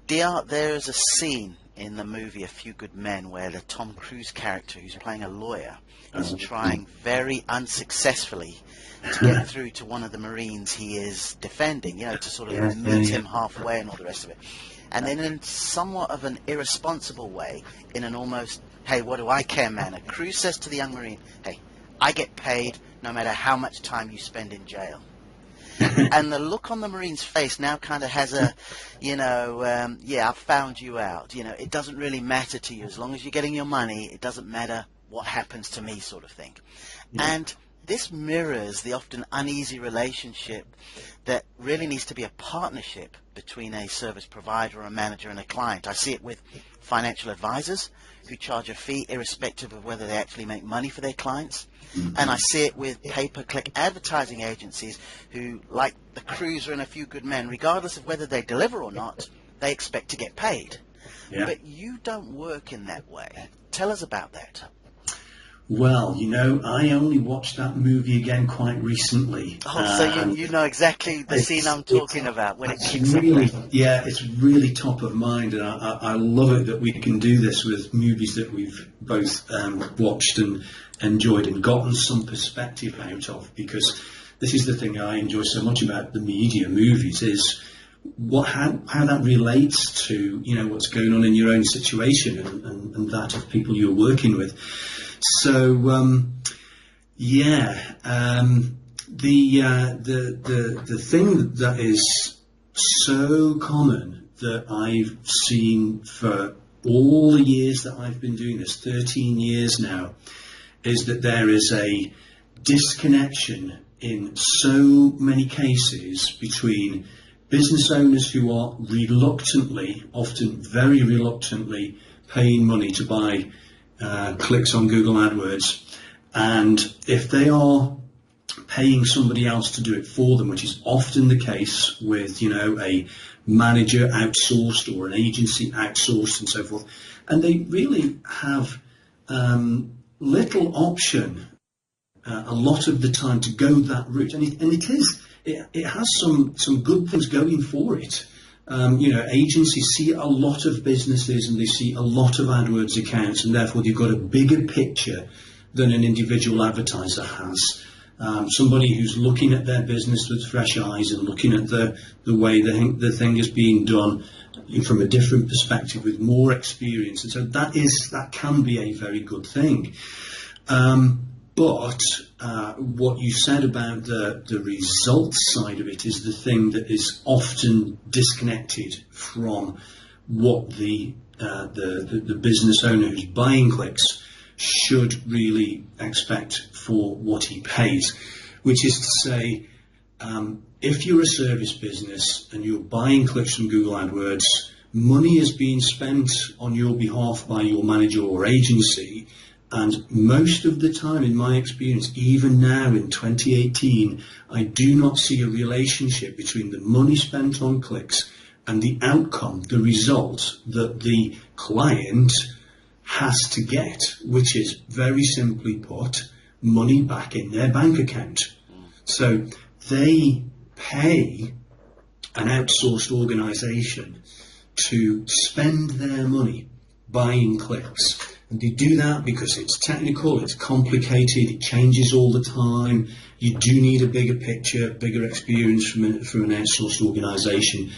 There is a scene in the movie A Few Good Men where the Tom Cruise character, who's playing a lawyer, is trying very unsuccessfully to get through to one of the Marines he is defending, to sort of meet him halfway and all the rest of it. And then in somewhat of an irresponsible way, in an almost, hey, what do I care manner, Cruise says to the young Marine, hey, I get paid no matter how much time you spend in jail. And the look on the Marine's face now kind of has a, I've found you out. It doesn't really matter to you. As long as you're getting your money, it doesn't matter what happens to me, sort of thing. Yeah. And this mirrors the often uneasy relationship that really needs to be a partnership between a service provider or a manager and a client. I see it with financial advisors who charge a fee irrespective of whether they actually make money for their clients. And I see it with pay-per-click advertising agencies who, like the Cruiser and A Few Good Men, regardless of whether they deliver or not, they expect to get paid. Yeah. But you don't work in that way. Tell us about that. Well, I only watched that movie again quite recently. Oh, so you know exactly the scene I'm talking about when it kicks really, off. Yeah, it's really top of mind, and I love it that we can do this with movies that we've both watched and enjoyed and gotten some perspective out of, because this is the thing I enjoy so much about the media movies is how that relates to what's going on in your own situation and that of people you're working with. So the thing that is so common that I've seen for all the years that I've been doing this, 13 years now, is that there is a disconnection in so many cases between business owners who are reluctantly, often very reluctantly, paying money to buy clicks on Google AdWords, and if they are paying somebody else to do it for them, which is often the case with a manager outsourced or an agency outsourced and so forth, and they really have little option a lot of the time to go that route, and it has some good things going for it. Agencies see a lot of businesses and they see a lot of AdWords accounts, and therefore they've got a bigger picture than an individual advertiser has. Somebody who's looking at their business with fresh eyes and looking at the way the thing is being done from a different perspective with more experience, and so that can be a very good thing. But what you said about the results side of it is the thing that is often disconnected from what the business owner who's buying clicks should really expect for what he pays, which is to say, if you're a service business and you're buying clicks from Google AdWords, money is being spent on your behalf by your manager or agency. And most of the time, in my experience, even now in 2018, I do not see a relationship between the money spent on clicks and the outcome, the result that the client has to get, which is very simply put, money back in their bank account. So they pay an outsourced organization to spend their money buying clicks. And they do that because it's technical, it's complicated, it changes all the time. You do need a bigger picture, bigger experience from an outsourced organisation.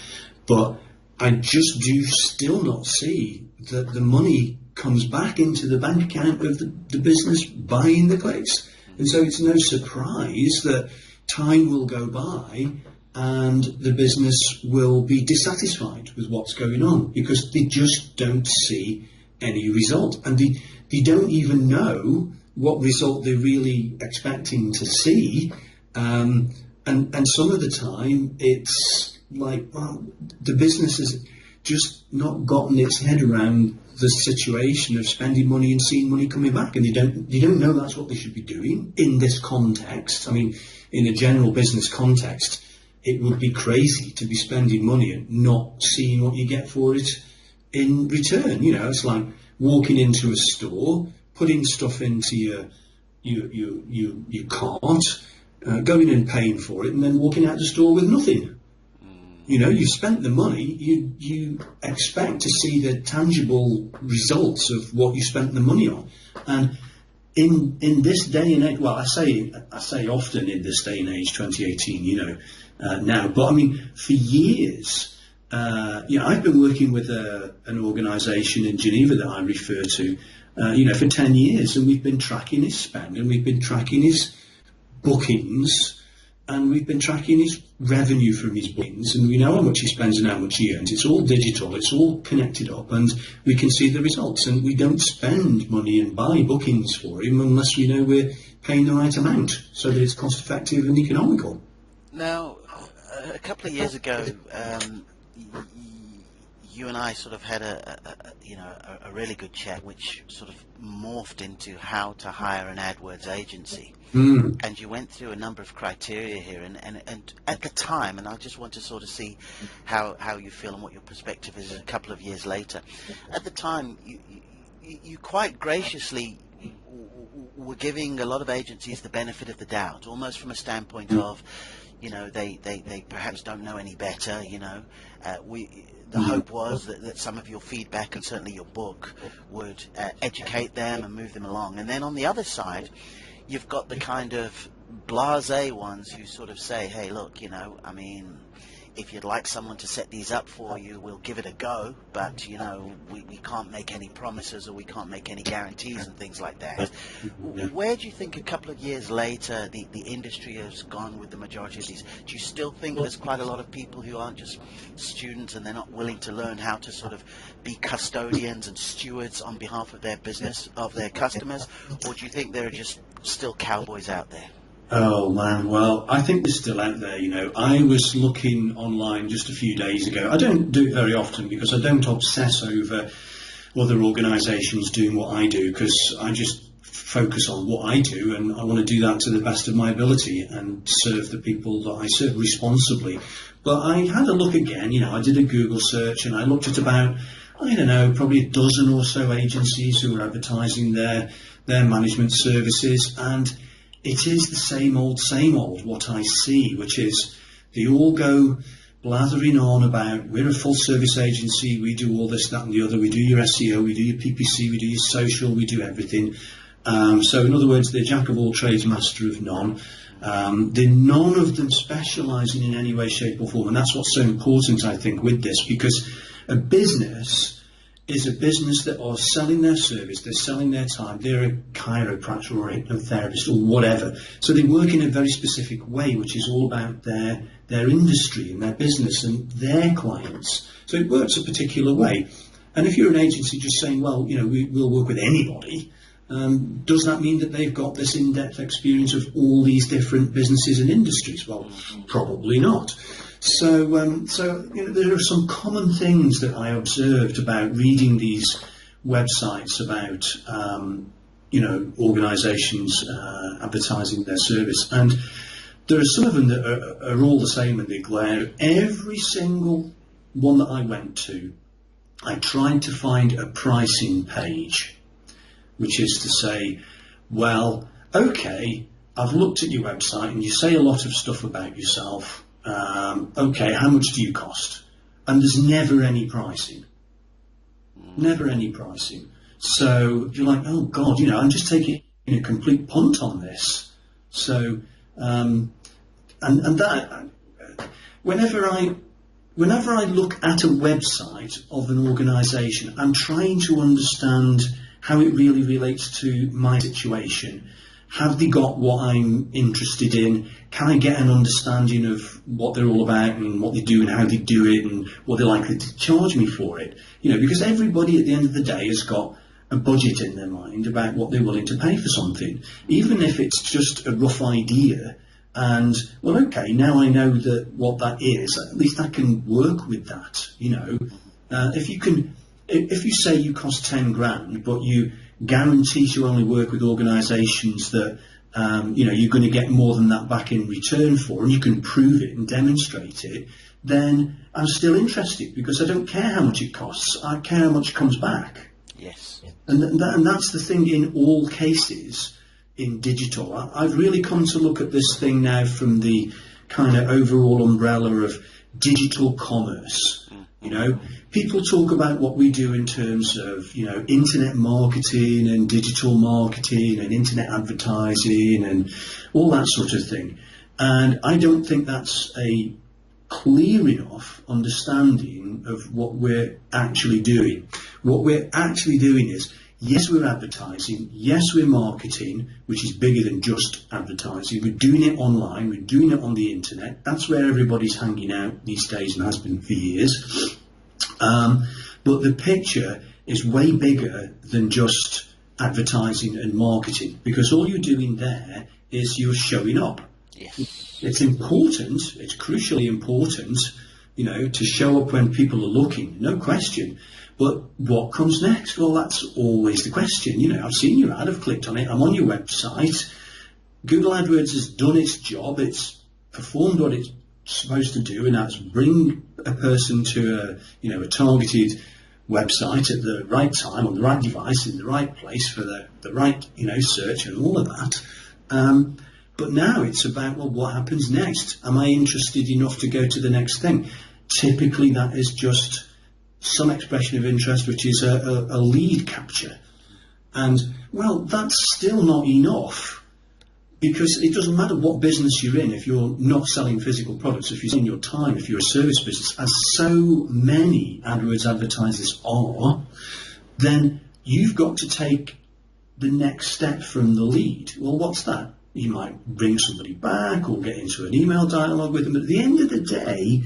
But I just do still not see that the money comes back into the bank account of the business buying the clicks. And so it's no surprise that time will go by and the business will be dissatisfied with what's going on because they just don't see any result, and they don't even know what result they're really expecting to see, and some of the time it's like, well, the business has just not gotten its head around the situation of spending money and seeing money coming back, and they don't know that's what they should be doing in this context. I mean, in a general business context, it would be crazy to be spending money and not seeing what you get for it in return. It's like walking into a store, putting stuff into your cart, going and paying for it, and then walking out the store with nothing. You've spent the money. You expect to see the tangible results of what you spent the money on. And in this day and age, well, I say often in this day and age, 2018, now. But I mean, for years, I've been working with an organisation in Geneva that I refer to, for 10 years, and we've been tracking his spend, and we've been tracking his bookings, and we've been tracking his revenue from his bookings, and we know how much he spends and how much he earns. It's all digital, it's all connected up, and we can see the results. And we don't spend money and buy bookings for him unless we know we're paying the right amount, so that it's cost effective and economical. Now, a couple of years ago, you and I sort of had a really good chat, which sort of morphed into how to hire an AdWords agency. And you went through a number of criteria here, and at the time, and I just want to sort of see how you feel and what your perspective is a couple of years later. At the time, you quite graciously were giving a lot of agencies the benefit of the doubt, almost from a standpoint of, they perhaps don't know any better. The hope was that some of your feedback and certainly your book would educate them and move them along. And then on the other side, you've got the kind of blasé ones who sort of say, hey, look, if you'd like someone to set these up for you, we'll give it a go, but we can't make any promises, or we can't make any guarantees and things like that. Where do you think a couple of years later the industry has gone with the majority of these? Do you still think there's quite a lot of people who aren't just students and they're not willing to learn how to sort of be custodians and stewards on behalf of their business, of their customers, or do you think there are just still cowboys out there? Oh man, well, I think they're still out there. I was looking online just a few days ago. I don't do it very often because I don't obsess over other organisations doing what I do, because I just focus on what I do, and I want to do that to the best of my ability and serve the people that I serve responsibly. But I had a look again. I did a Google search, and I looked at about, probably a dozen or so agencies who are advertising their management services, and it is the same old what I see, which is they all go blathering on about, we're a full service agency, we do all this, that and the other, we do your SEO, we do your PPC, we do your social, we do everything. So in other words, they're jack of all trades, master of none. They're none of them specialising in any way, shape or form, and that's what's so important, I think, with this, because a business is a business that are selling their service, they're selling their time, they're a chiropractor or a hypnotherapist or whatever. So they work in a very specific way, which is all about their industry and their business and their clients. So it works a particular way. And if you're an agency just saying, well, we'll work with anybody, does that mean that they've got this in-depth experience of all these different businesses and industries? Well, probably not. So there are some common things that I observed about reading these websites about, organisations advertising their service. And there are some of them that are all the same, and they glare. Every single one that I went to, I tried to find a pricing page, which is to say, well, okay, I've looked at your website and you say a lot of stuff about yourself. Okay, how much do you cost? And there's never any pricing. Never any pricing. So you're like, oh God, I'm just taking a complete punt on this. So, and that, whenever I look at a website of an organisation, I'm trying to understand how it really relates to my situation. Have they got what I'm interested in? Can I get an understanding of what they're all about and what they do and how they do it and what they're likely to charge me for it? Because everybody at the end of the day has got a budget in their mind about what they're willing to pay for something, even if it's just a rough idea. And, well, okay, now I know what that is, at least I can work with that, If you say you cost 10 grand, but you guarantee to only work with organisations that you're going to get more than that back in return for, and you can prove it and demonstrate it, then I'm still interested, because I don't care how much it costs. I care how much comes back. Yes. And that's the thing in all cases in digital. I've really come to look at this thing now from the kind of overall umbrella of digital commerce. You know, people talk about what we do in terms of, you know, internet marketing and digital marketing and internet advertising and all that sort of thing. And I don't think that's a clear enough understanding of what we're actually doing. What we're actually doing is, yes, we're advertising, yes, we're marketing, which is bigger than just advertising. We're doing it online, we're doing it on the internet. That's where everybody's hanging out these days and has been for years. But the picture is way bigger than just advertising and marketing, because all you're doing there is you're showing up. Yes. It's important, it's crucially important, you know, to show up when people are looking, no question. But what comes next? Well, that's always the question. You know, I've seen your ad, I've clicked on it, I'm on your website. Google AdWords has done its job, it's performed what it's supposed to do, and that's bring a person to a targeted website at the right time, on the right device, in the right place for the right, search and all of that. But now it's about, well, what happens next? Am I interested enough to go to the next thing? Typically that is just some expression of interest, which is a lead capture. And, well, that's still not enough, because it doesn't matter what business you're in if you're not selling physical products, if you're selling your time, if you're a service business, as so many AdWords advertisers are, then you've got to take the next step from the lead. Well, what's that? You might bring somebody back or get into an email dialogue with them. But at the end of the day,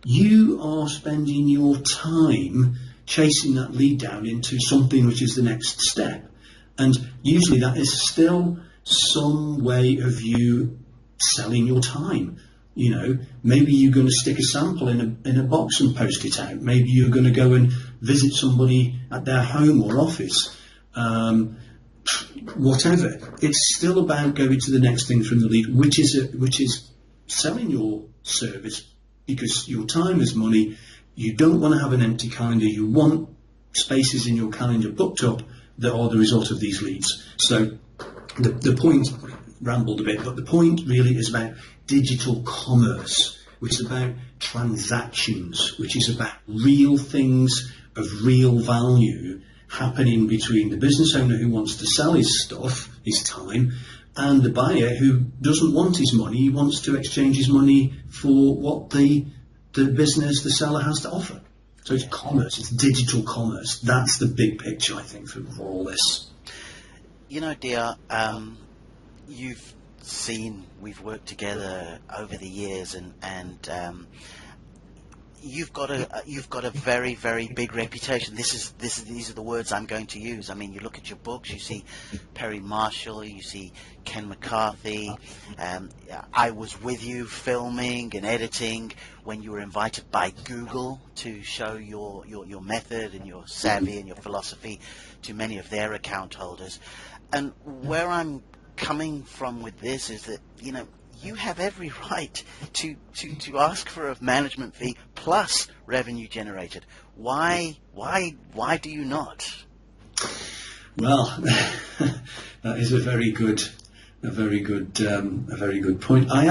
you are spending your time chasing that lead down into something which is the next step. And usually that is still some way of you selling your time. Maybe you're going to stick a sample in a box and post it out. Maybe you're going to go and visit somebody at their home or office. Whatever. It's still about going to the next thing from the lead, which is selling your service, because your time is money. You don't want to have an empty calendar. You want spaces in your calendar booked up that are the result of these leads. So the point, rambled a bit, but the point really is about digital commerce, which is about transactions, which is about real things of real value happening between the business owner who wants to sell his stuff, his time, and the buyer who doesn't want his money. He wants to exchange his money for what the business, the seller, has to offer. So it's commerce, it's digital commerce. That's the big picture, I think, for all this. Dear, you've seen, we've worked together over the years, and you've got a very, very big reputation. These are the words I'm going to use. I mean, you look at your books, you see Perry Marshall, you see Ken McCarthy. I was with you filming and editing when you were invited by Google to show your method and your savvy and your philosophy to many of their account holders. And where I'm coming from with this is that, you have every right to ask for a management fee plus revenue generated. Why do you not? Well, that is a very good point. I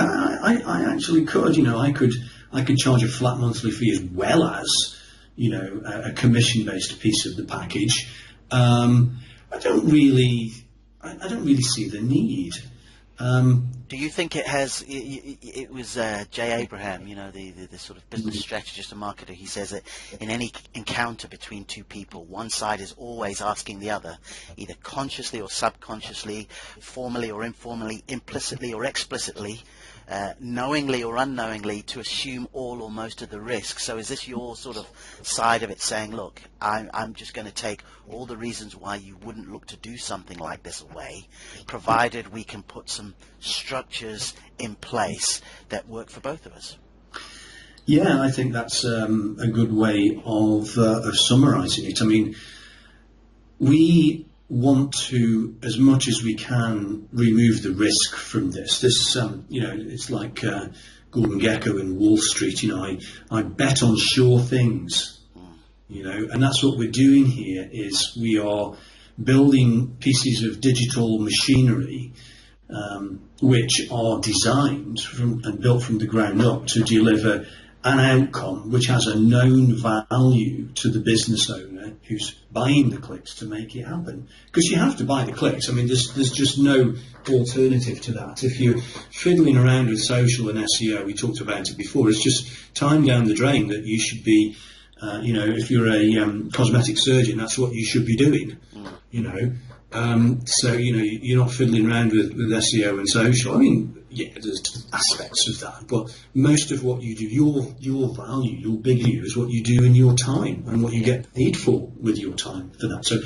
actually could, I could charge a flat monthly fee as well as, a commission-based piece of the package. I don't really see the need. Do you think it has? It was Jay Abraham, the sort of business strategist and marketer. He says that in any encounter between two people, one side is always asking the other, either consciously or subconsciously, formally or informally, implicitly or explicitly, knowingly or unknowingly, to assume all or most of the risk. So is this your sort of side of it, saying, look, I'm just going to take all the reasons why you wouldn't look to do something like this away, provided we can put some structures in place that work for both of us? Yeah, I think that's a good way of summarising it. I mean, we want to, as much as we can, remove the risk from this. It's like Gordon Gekko in Wall Street. I bet on sure things. And that's what we're doing here. Is we are building pieces of digital machinery which are designed and built from the ground up to deliver an outcome which has a known value to the business owner who's buying the clicks to make it happen. Because you have to buy the clicks. I mean, there's just no alternative to that. If you're fiddling around with social and SEO, we talked about it before, it's just time down the drain that you should be, if you're a cosmetic surgeon, that's what you should be doing, So, you're not fiddling around with SEO and social. I mean, yeah, there's aspects of that, but most of what you do, your value, your big value is what you do in your time and what you get paid for with your time for that. So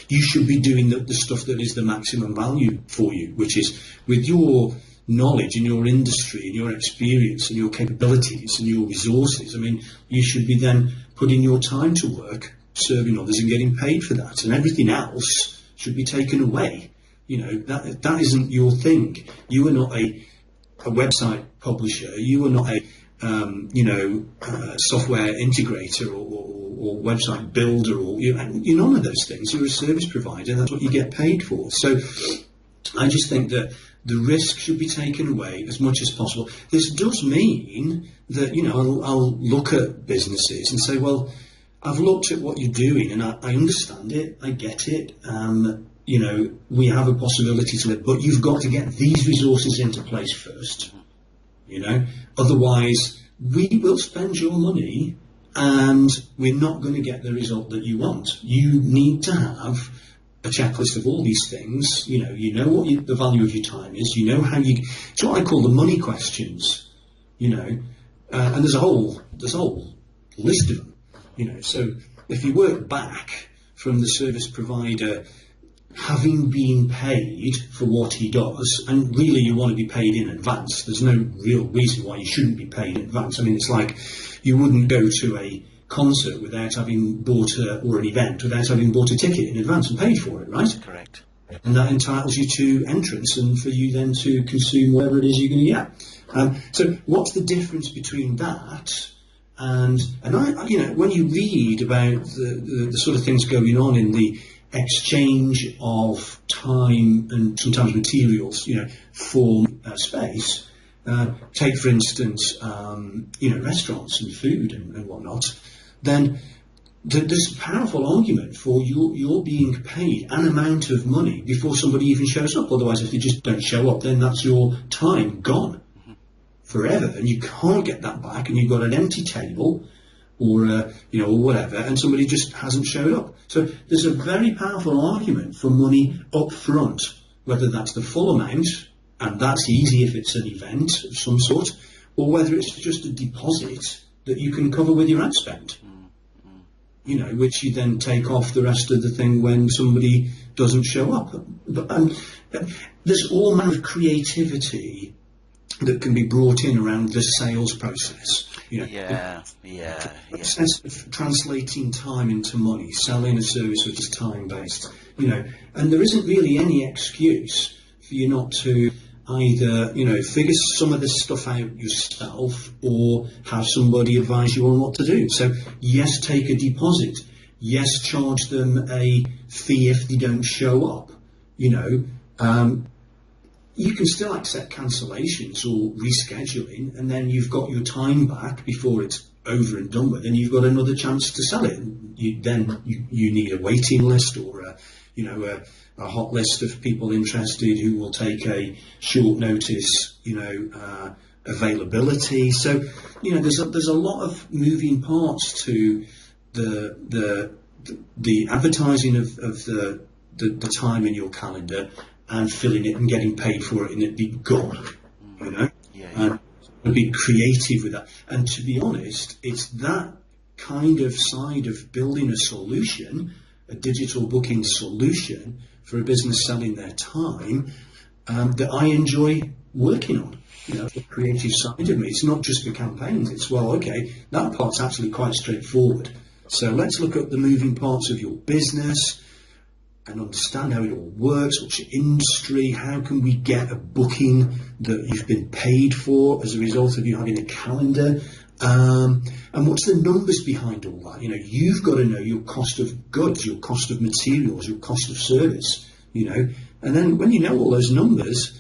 you should be doing the stuff that is the maximum value for you, which is with your knowledge in your industry and your experience and your capabilities and your resources. I mean, you should be then putting your time to work, serving others and getting paid for that, and everything else should be taken away. That isn't your thing. You are not a website publisher. You are not a software integrator or website builder, or you're none of those things. You're a service provider. That's what you get paid for. So I just think that the risk should be taken away as much as possible. This does mean that I'll look at businesses and say, well, I've looked at what you're doing and I understand it. I get it. We have a possibility to live, but you've got to get these resources into place first, otherwise we will spend your money and we're not going to get the result that you want. You need to have a checklist of all these things. You know what the value of your time is, it's what I call the money questions, and there's a whole list of them, so if you work back from the service provider having been paid for what he does, and really you want to be paid in advance. There's no real reason why you shouldn't be paid in advance. I mean, it's like you wouldn't go to a concert without having bought or an event without having bought a ticket in advance and paid for it, right? Correct. And that entitles you to entrance and for you then to consume whatever it is you're going to get. So what's the difference between that and when you read about the sort of things going on in the exchange of time and sometimes materials, for space. Take, for instance, restaurants and food and whatnot. Then there's a powerful argument for you're being paid an amount of money before somebody even shows up. Otherwise, if they just don't show up, then that's your time gone forever, and you can't get that back. And you've got an empty table, or whatever, and somebody just hasn't showed up. So there's a very powerful argument for money up front, whether that's the full amount, and that's easy if it's an event of some sort, or whether it's just a deposit that you can cover with your ad spend, which you then take off the rest of the thing when somebody doesn't show up. And there's all manner of creativity that can be brought in around the sales process. Yeah. Process of translating time into money, selling a service which is time-based, and there isn't really any excuse for you not to either, figure some of this stuff out yourself or have somebody advise you on what to do. So yes, take a deposit. Yes, charge them a fee if they don't show up. You can still accept cancellations or rescheduling, and then you've got your time back before it's over and done with, and you've got another chance to sell it. You need a waiting list or a hot list of people interested who will take a short notice, availability. So there's a lot of moving parts to the advertising of the time in your calendar and filling it and getting paid for it and it be gone, and be creative with that. And to be honest, it's that kind of side of building a solution, a digital booking solution for a business selling their time, that I enjoy working on. The creative side of me. It's not just the campaigns. It's, that part's actually quite straightforward. So let's look at the moving parts of your business and understand how it all works. What's your industry? How can we get a booking that you've been paid for as a result of you having a calendar? And what's the numbers behind all that? You've got to know your cost of goods, your cost of materials, your cost of service, and then when you know all those numbers,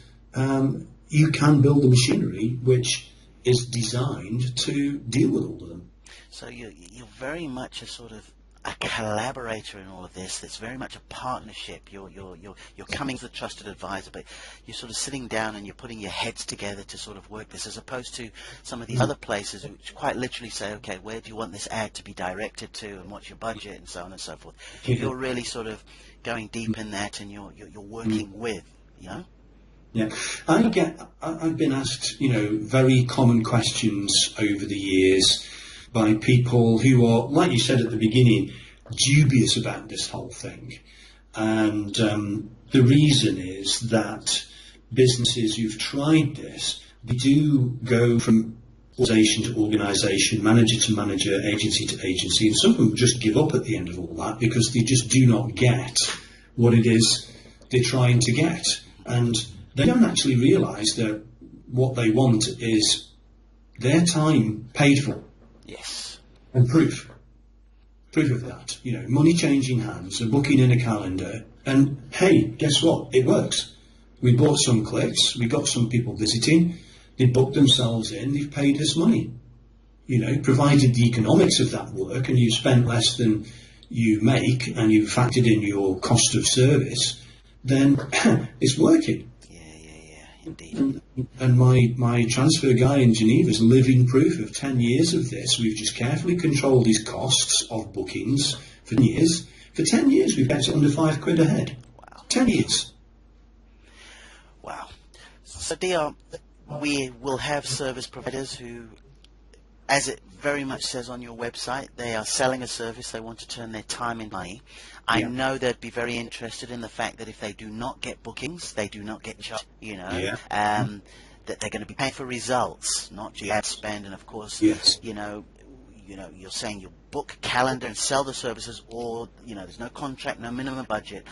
you can build the machinery which is designed to deal with all of them. So you're very much a sort of a collaborator in all of this. It's very much a partnership. You're coming as a trusted advisor, but you're sort of sitting down and you're putting your heads together to sort of work this, as opposed to some of these other places which quite literally say, okay, where do you want this ad to be directed to, and what's your budget, and so on and so forth. You're really sort of going deep in that, and you're working with, you know. Yeah, I've been asked, very common questions over the years by people who are, like you said at the beginning, dubious about this whole thing. And the reason is that businesses who've tried this, they do go from organisation to organisation, manager to manager, agency to agency, and some of them just give up at the end of all that because they just do not get what it is they're trying to get. And they don't actually realise that what they want is their time paid for. Yes. And proof of that. Money changing hands, a booking in a calendar, and hey, guess what? It works. We bought some clicks, we got some people visiting, they booked themselves in, they've paid us money. Provided the economics of that work and you spent less than you make and you factored in your cost of service, then it's working. Indeed. And my transfer guy in Geneva is living proof of 10 years of this. We've just carefully controlled his costs of bookings for years. For 10 years, we've kept it under £5 a head. Wow. 10 years. Wow. So, DR, we will have service providers who, as it very much says on your website, they are selling a service, they want to turn their time into money. I know they'd be very interested in the fact that if they do not get bookings, they do not get charged, that they're going to be paying for results, not just ad spend. And of course, yes. you're saying you book calendar and sell the services, or there's no contract, no minimum budget.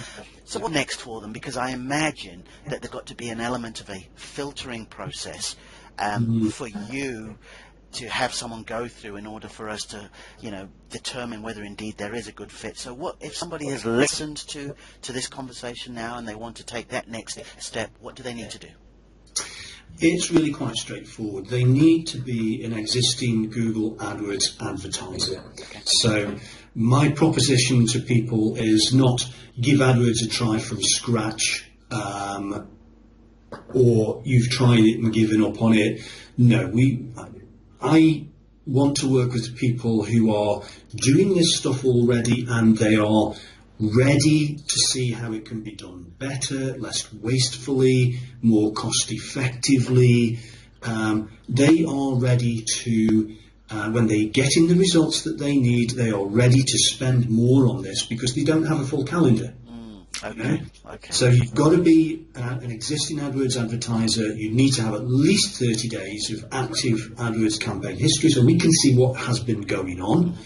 So what next for them? Because I imagine that there's got to be an element of a filtering process for you to have someone go through in order for us to, determine whether indeed there is a good fit. So what if somebody has listened to this conversation now and they want to take that next step, what do they need to do? It's really quite straightforward. They need to be an existing Google AdWords advertiser. Okay. So my proposition to people is not give AdWords a try from scratch, or you've tried it and given up on it. No, I want to work with people who are doing this stuff already and they are ready to see how it can be done better, less wastefully, more cost effectively. They are ready to, when they get in the results that they need, they are ready to spend more on this because they don't have a full calendar. Okay. So you've got to be an existing AdWords advertiser. You need to have at least 30 days of active AdWords campaign history so we can see what has been going on.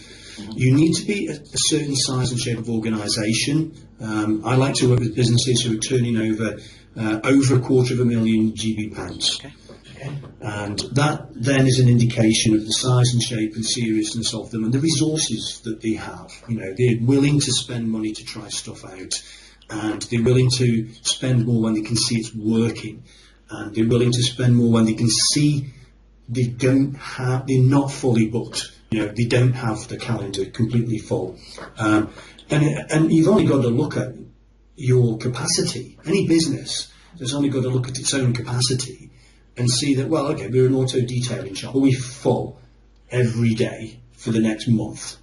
You need to be a certain size and shape of organisation. I like to work with businesses who are turning over £250,000 GB pounds. Okay. And that then is an indication of the size and shape and seriousness of them and the resources that they have. They're willing to spend money to try stuff out. And they're willing to spend more when they can see it's working, and they're willing to spend more when they can see they're not fully booked. They don't have the calendar completely full, and you've only got to look at your capacity. Any business has only got to look at its own capacity and see that, well, okay, we're an auto detailing shop, but we're full every day for the next month.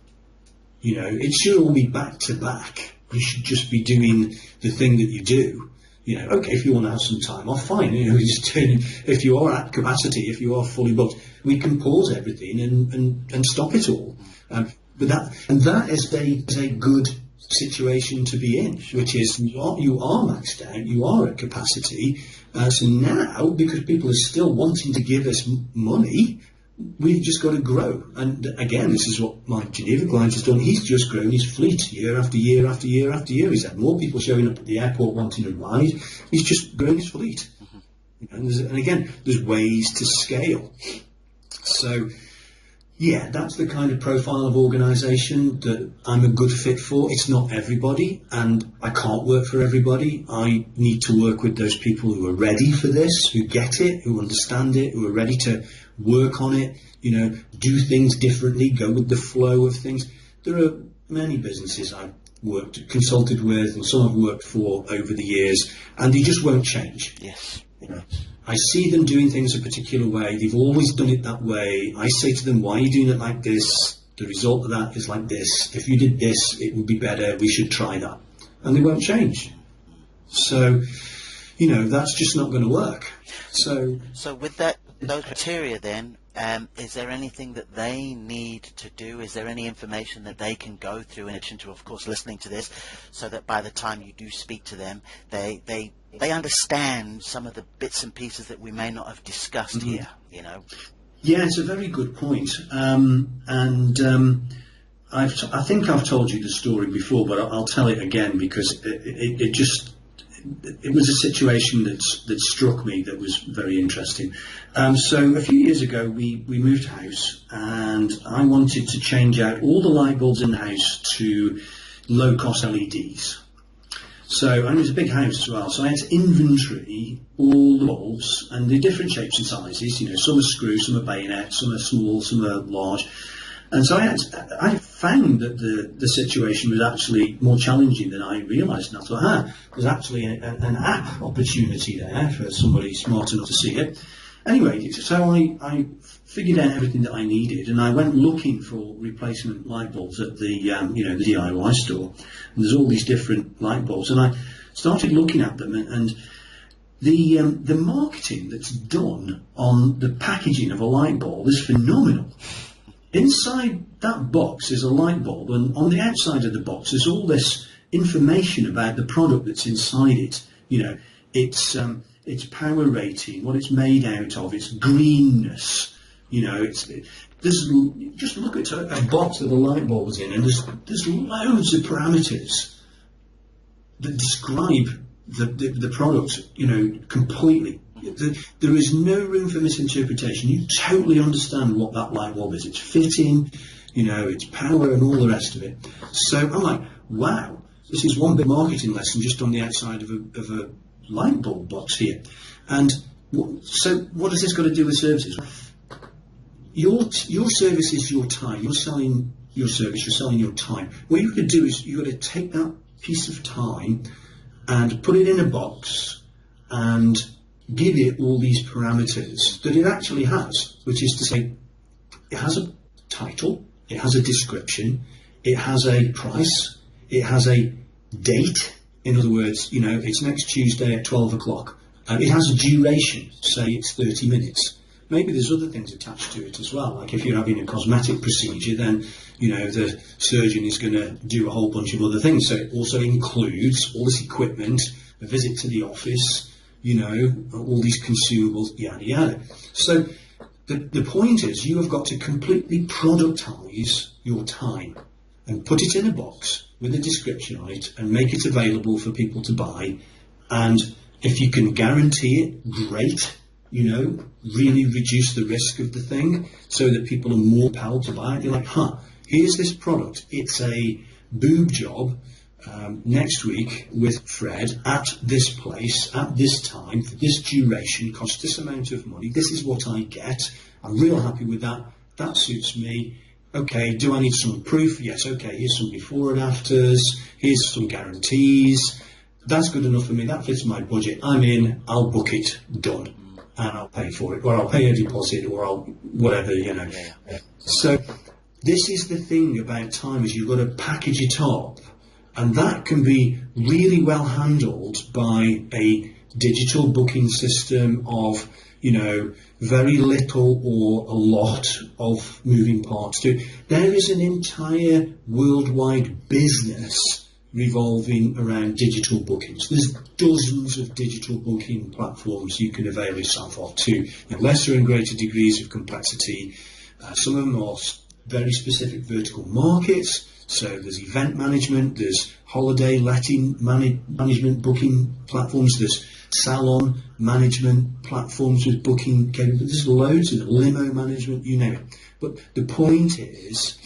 It should all be back to back. You should just be doing the thing that you do. Okay, if you want to have some time off, fine. If you are at capacity, if you are fully booked, we can pause everything and stop it all. But that is a good situation to be in, which is you are maxed out, you are at capacity. So now, because people are still wanting to give us money, we've just got to grow. And again, this is what my Geneva client has done. He's just grown his fleet year after year after year after year. He's had more people showing up at the airport wanting a ride. He's just grown his fleet. And again, there's ways to scale. So Yeah, that's the kind of profile of organisation that I'm a good fit for. It's not everybody, and I can't work for everybody. I need to work with those people who are ready for this, who get it, who understand it, who are ready to work on it, do things differently, go with the flow of things. There are many businesses I've consulted with, and some I've worked for over the years, and they just won't change. Yes. I see them doing things a particular way. They've always done it that way. I say to them, why are you doing it like this? The result of that is like this. If you did this, it would be better. We should try that. And they won't change. So, that's just not going to work. So with those criteria then, is there anything that they need to do? Is there any information that they can go through in addition to, of course, listening to this, so that by the time you do speak to them, they understand some of the bits and pieces that we may not have discussed here, Yeah, it's a very good point. I think I've told you the story before, but I'll tell it again because it was a situation that struck me that was very interesting. So a few years ago, we moved house, and I wanted to change out all the light bulbs in the house to low-cost LEDs. So, and it was a big house as well, so I had to inventory all the bulbs, and they're different shapes and sizes. Some are screw, some are bayonet, some are small, some are large. And so I found that the situation was actually more challenging than I realised. And I thought, there's actually an app opportunity there for somebody smart enough to see it. Anyway, so I figured out everything that I needed, and I went looking for replacement light bulbs at the the DIY store. And there's all these different light bulbs, and I started looking at them, and the marketing that's done on the packaging of a light bulb is phenomenal. Inside that box is a light bulb, and on the outside of the box is all this information about the product that's inside it. Its power rating, what it's made out of, its greenness. Just look at a box that the light bulb is in, and there's loads of parameters that describe the product, completely. There is no room for misinterpretation. You totally understand what that light bulb is. Its fitting, its power, and all the rest of it. So I'm like, wow, this is one big marketing lesson just on the outside of a light bulb box here. And so what has this got to do with services? Your service is your time. You're selling your service. You're selling your time. What you've got to do is you've got to take that piece of time and put it in a box and give it all these parameters that it actually has, which is to say, it has a title, it has a description, it has a price, it has a date. In other words, it's next Tuesday at 12 o'clock. It has a duration, say it's 30 minutes. Maybe there's other things attached to it as well, like if you're having a cosmetic procedure, then the surgeon is going to do a whole bunch of other things. So it also includes all this equipment, a visit to the office, all these consumables, yada yada. So the point is, you have got to completely productize your time and put it in a box with a description on it and make it available for people to buy. And if you can guarantee it, great. Really reduce the risk of the thing so that people are more compelled to buy it. They're like, here's this product. It's a boob job next week with Fred at this place, at this time, for this duration, costs this amount of money. This is what I get. I'm real happy with that. That suits me. Okay, do I need some proof? Yes, okay, here's some before and afters. Here's some guarantees. That's good enough for me. That fits my budget. I'm in. I'll book it. Done. And I'll pay for it, or I'll pay a deposit, or I'll whatever, So this is the thing about time, is you've got to package it up, and that can be really well handled by a digital booking system of very little or a lot of moving parts to it. There is an entire worldwide business revolving around digital bookings. There's dozens of digital booking platforms you can avail yourself of to lesser and greater degrees of complexity. Some of them are very specific vertical markets. So there's event management, there's holiday letting management booking platforms, there's salon management platforms with booking capabilities. There's loads of limo management, you name it. But the point is,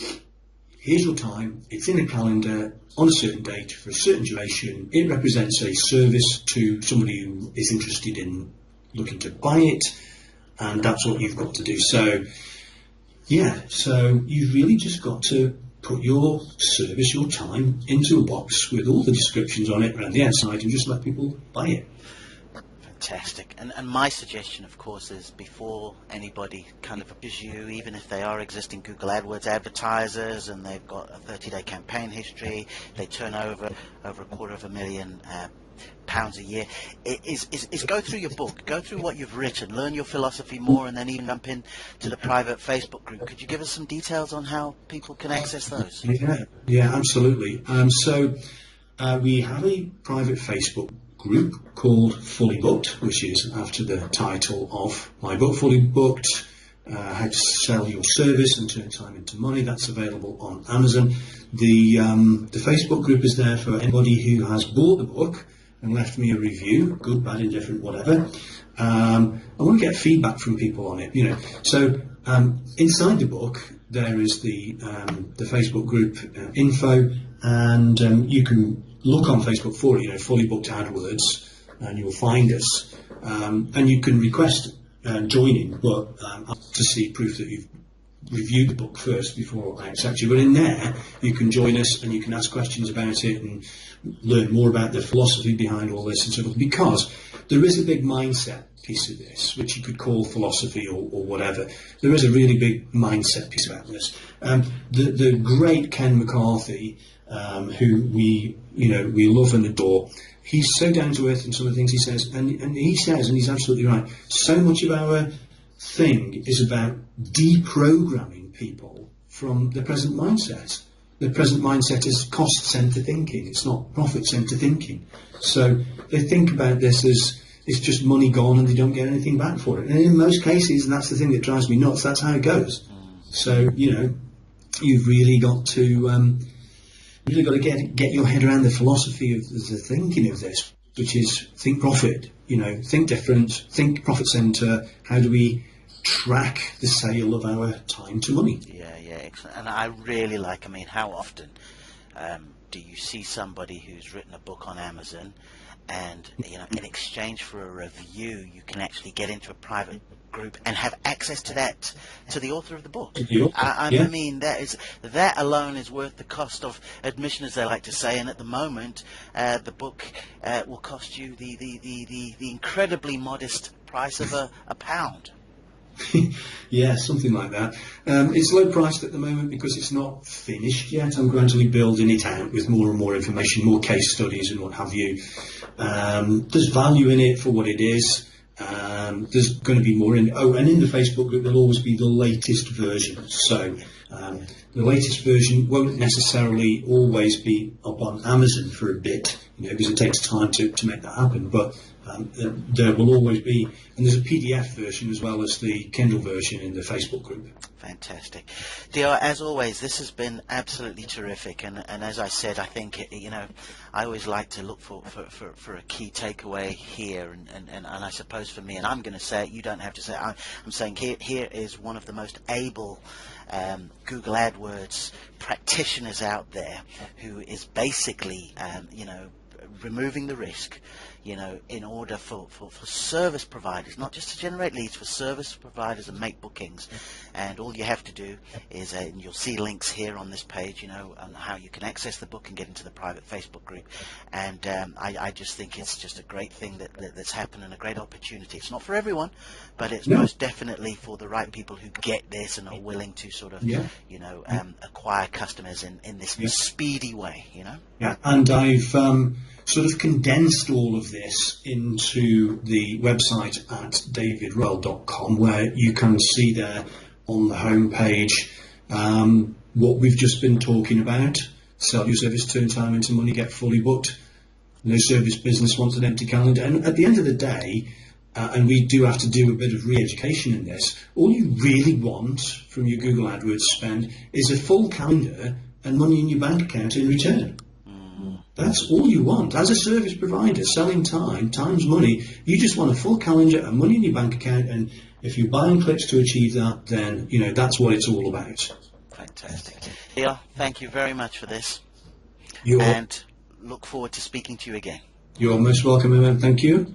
here's your time, it's in a calendar on a certain date for a certain duration. It represents a service to somebody who is interested in looking to buy it, and that's what you've got to do. So, yeah, so you've really just got to put your service, your time, into a box with all the descriptions on it around the outside and just let people buy it. Fantastic. And my suggestion, of course, is before anybody kind of approaches you, even if they are existing Google AdWords advertisers and they've got a 30-day campaign history, they turn over £250,000 a year, is go through your book, go through what you've written, learn your philosophy more, and then even jump in to the private Facebook group. Could you give us some details on how people can access those? Yeah, absolutely. So we have a private Facebook group called Fully Booked, which is after the title of my book, Fully Booked, How to Sell Your Service and Turn Time into Money. That's available on Amazon. The Facebook group is there for anybody who has bought the book and left me a review, good, bad, indifferent, whatever. I want to get feedback from people on it, So inside the book there is the Facebook group info, and you can look on Facebook for it, Fully Booked AdWords, and you'll find us. And you can request joining, but to see proof that you've reviewed the book first before I accept you. But in there, you can join us and you can ask questions about it and learn more about the philosophy behind all this and so forth. Because there is a big mindset piece of this, which you could call philosophy or whatever. There is a really big mindset piece about this. The great Ken McCarthy, who we love and adore, he's so down to earth in some of the things he says, and he says, and he's absolutely right, so much of our thing is about deprogramming people from the present mindset. The present mindset is cost-centre thinking, it's not profit-centre thinking. So they think about this as it's just money gone and they don't get anything back for it. And in most cases, and that's the thing that drives me nuts, that's how it goes. So, you've really got to get your head around the philosophy of the thinking of this, which is think profit, think different, think profit centre. How do we track the sale of our time to money? Yeah, excellent. And I really like, how often do you see somebody who's written a book on Amazon and, in exchange for a review, you can actually get into a private group and have access to that, to the author of the book. That alone is worth the cost of admission, as they like to say. And at the moment, the book will cost you the incredibly modest price of a pound. Yeah, something like that. It's low priced at the moment because it's not finished yet. I'm gradually building it out with more and more information, more case studies and what have you. There's value in it for what it is. There's going to be more in. Oh, and in the Facebook group there'll always be the latest version. So the latest version won't necessarily always be up on Amazon for a bit, because it takes time to make that happen. But there will always be, and there's a PDF version as well as the Kindle version in the Facebook group. Fantastic. Dio, as always, this has been absolutely terrific, and as I said, I think, I always like to look for a key takeaway here, and I suppose for me, and I'm going to say it, you don't have to say it, I'm saying here is one of the most able Google AdWords practitioners out there, who is basically, removing the risk, in order for service providers, not just to generate leads, for service providers and make bookings. And all you have to do is, and you'll see links here on this page, on how you can access the book and get into the private Facebook group. And I just think it's just a great thing that's happened and a great opportunity. It's not for everyone, but it's most definitely for the right people who get this and are willing to sort of, acquire customers in this speedy way, Yeah, and I've sort of condensed all of this into the website at davidroyal.com, where you can see there on the home page what we've just been talking about. Sell your service, turn time into money, get fully booked. No service business wants an empty calendar. And at the end of the day, and we do have to do a bit of re-education in this, all you really want from your Google AdWords spend is a full calendar and money in your bank account in return. That's all you want. As a service provider, selling time's money, you just want a full calendar and money in your bank account, and if you're buying clicks to achieve that, then, that's what it's all about. Fantastic. Neil, thank you very much for this, You're and look forward to speaking to you again. most welcome, Emma. Thank you.